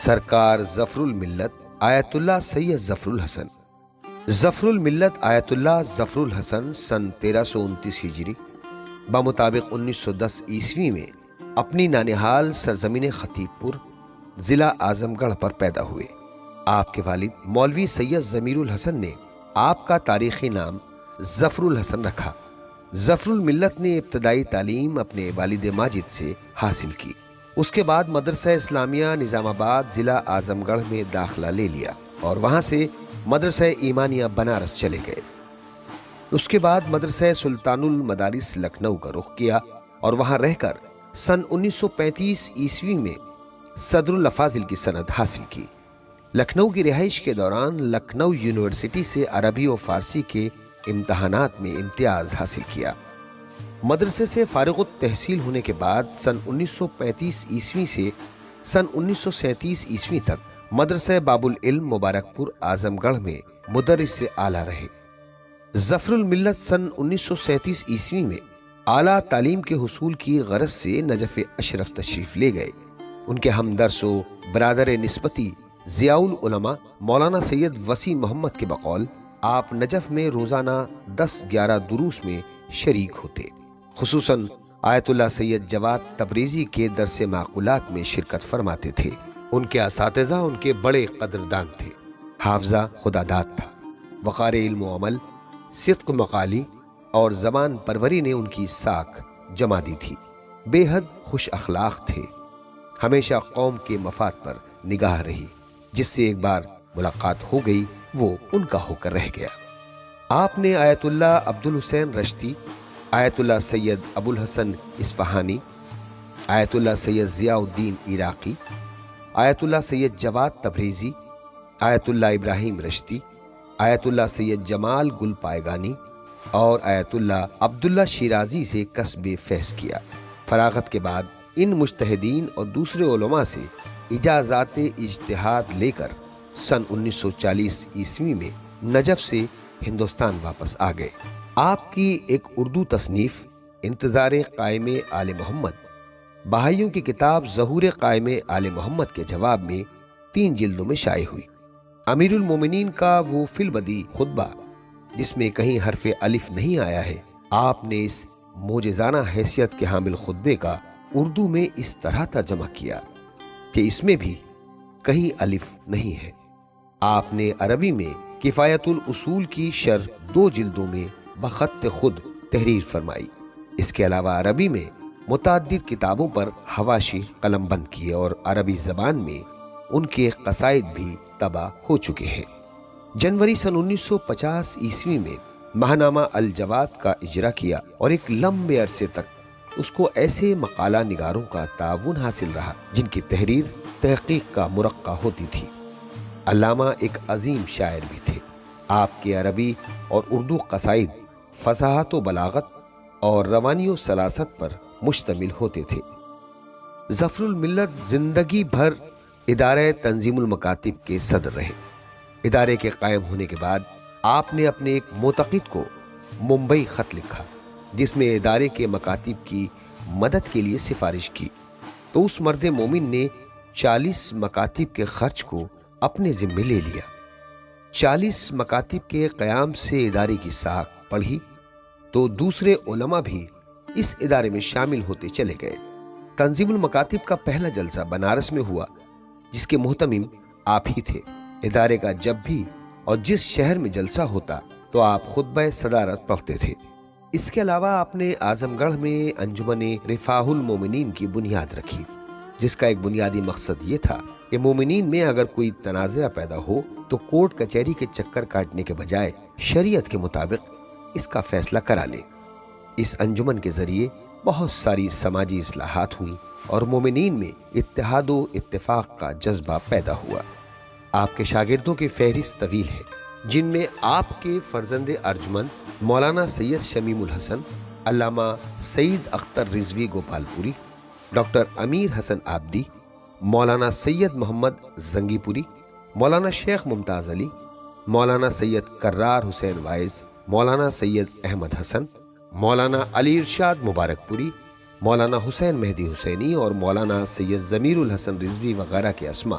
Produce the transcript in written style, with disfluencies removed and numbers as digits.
سرکار ظفر الملت آیت اللہ سید ظفر الحسن۔ ظفر الملت آیت اللہ ظفر الحسن سن 1329 ہجری بمطابق 1910 عیسوی میں اپنی نانہال سرزمین ختیب پور ضلع اعظم گڑھ پر پیدا ہوئے۔ آپ کے والد مولوی سید ضمیر الحسن نے آپ کا تاریخی نام ظفر الحسن رکھا۔ ظفر الملت نے ابتدائی تعلیم اپنے والد ماجد سے حاصل کی۔ اس کے بعد مدرسہ اسلامیہ نظام آباد ضلع اعظم گڑھ میں داخلہ لے لیا اور وہاں سے مدرسہ ایمانیہ بنارس چلے گئے۔ اس کے بعد مدرسہ سلطان المدارس لکھنؤ کا رخ کیا اور وہاں رہ کر سن 1935 عیسوی میں صدر الافاضل کی سند حاصل کی۔ لکھنؤ کی رہائش کے دوران لکھنؤ یونیورسٹی سے عربی و فارسی کے امتحانات میں امتیاز حاصل کیا۔ مدرسے سے فارغ التحصیل ہونے کے بعد سن 1935 عیسوی سے سن 1937 عیسوی تک مدرسہ باب العلم مبارک پور اعظم گڑھ میں مدرس اعلیٰ رہے۔ ظفر الملت سن 1937 عیسوی میں اعلیٰ تعلیم کے حصول کی غرض سے نجف اشرف تشریف لے گئے۔ ان کے ہمدرس و برادر نسبتی ضیاء العلماء مولانا سید وسیع محمد کے بقول آپ نجف میں روزانہ 10-11 دروس میں شریک ہوتے، خصوصاً آیت اللہ سید جواد تبریزی کے درس معقولات میں شرکت فرماتے تھے۔ ان کے اساتذہ ان کے بڑے قدردان تھے۔ حافظہ خدا داد تھا۔ وقار علم و عمل، صدق مقالی اور زبان پروری نے ان کی ساکھ جما دی تھی۔ بے حد خوش اخلاق تھے۔ ہمیشہ قوم کے مفاد پر نگاہ رہی۔ جس سے ایک بار ملاقات ہو گئی وہ ان کا ہو کر رہ گیا۔ آپ نے آیت اللہ عبد الحسین رشتی، آیت اللہ سید ابو الحسن اصفہانی، آیت اللہ سید ضیاء الدین عراقی، آیت اللہ سید جواد تبریزی، آیت اللہ ابراہیم رشتی، آیت اللہ سید جمال گل پائگانی اور آیت اللہ عبداللہ شیرازی سے کسب فیض کیا۔ فراغت کے بعد ان مجتہدین اور دوسرے علماء سے اجازات اجتہاد لے کر سن 1940 عیسوی میں نجف سے ہندوستان واپس آ گئے۔ آپ کی ایک اردو تصنیف انتظار قائم آل محمد بہائیوں کی کتاب ظہور قائم آل محمد کے جواب میں 3 جلدوں میں شائع ہوئی۔ امیر المومنین کا وہ فی البدیع خطبہ جس میں کہیں حرف الف نہیں آیا ہے، آپ نے اس معجزانہ حیثیت کے حامل خطبے کا اردو میں اس طرح ترجمہ کیا کہ اس میں بھی کہیں الف نہیں ہے۔ آپ نے عربی میں کفایت الاصول کی شرح 2 جلدوں میں بخط خود تحریر فرمائی۔ اس کے علاوہ عربی میں متعدد کتابوں پر حواشی قلم بند کیے اور عربی زبان میں ان کے قصائد بھی طبع ہو چکے ہیں۔ جنوری سن 1950 عیسوی میں ماہنامہ الجواد کا اجرا کیا اور ایک لمبے عرصے تک اس کو ایسے مقالہ نگاروں کا تعاون حاصل رہا جن کی تحریر تحقیق کا مرقع ہوتی تھی۔ علامہ ایک عظیم شاعر بھی تھے۔ آپ کے عربی اور اردو قصائد فصاحت و بلاغت اور روانی و سلاست پر مشتمل ہوتے تھے۔ ظفر الملت زندگی بھر ادارہ تنظیم المکاتب کے صدر رہے۔ ادارے کے قائم ہونے کے بعد آپ نے اپنے ایک معتقد کو ممبئی خط لکھا جس میں ادارے کے مکاتب کی مدد کے لیے سفارش کی، تو اس مرد مومن نے 40 مکاتب کے خرچ کو اپنے ذمے لے لیا۔ 40 مکاتب کے قیام سے ادارے کی ساکھ بڑھی تو دوسرے علماء بھی اس ادارے میں شامل ہوتے چلے گئے۔ تنظیم المکاتب کا پہلا جلسہ بنارس میں ہوا جس کے محتمم آپ ہی تھے۔ ادارے کا جب بھی اور جس شہر میں جلسہ ہوتا تو آپ خطبہ صدارت پڑھتے تھے۔ اس کے علاوہ آپ نے اعظم گڑھ میں انجمن رفاح المومنین کی بنیاد رکھی جس کا ایک بنیادی مقصد یہ تھا کہ مومنین میں اگر کوئی تنازع پیدا ہو تو کورٹ کچہری کے چکر کاٹنے کے بجائے شریعت کے مطابق اس کا فیصلہ کرا لیں۔ اس انجمن کے ذریعے بہت ساری سماجی اصلاحات ہوئیں اور مومنین میں اتحاد و اتفاق کا جذبہ پیدا ہوا۔ آپ کے شاگردوں کی فہرست طویل ہے جن میں آپ کے فرزند ارجمند مولانا سید شمیم الحسن، علامہ سعید اختر رضوی گوپال پوری، ڈاکٹر امیر حسن آبدی، مولانا سید محمد زنگی پوری، مولانا شیخ ممتاز علی، مولانا سید کرار حسین وائز، مولانا سید احمد حسن، مولانا علی ارشاد مبارک پوری، مولانا حسین مہدی حسینی اور مولانا سید ضمیر الحسن رضوی وغیرہ کے اسماء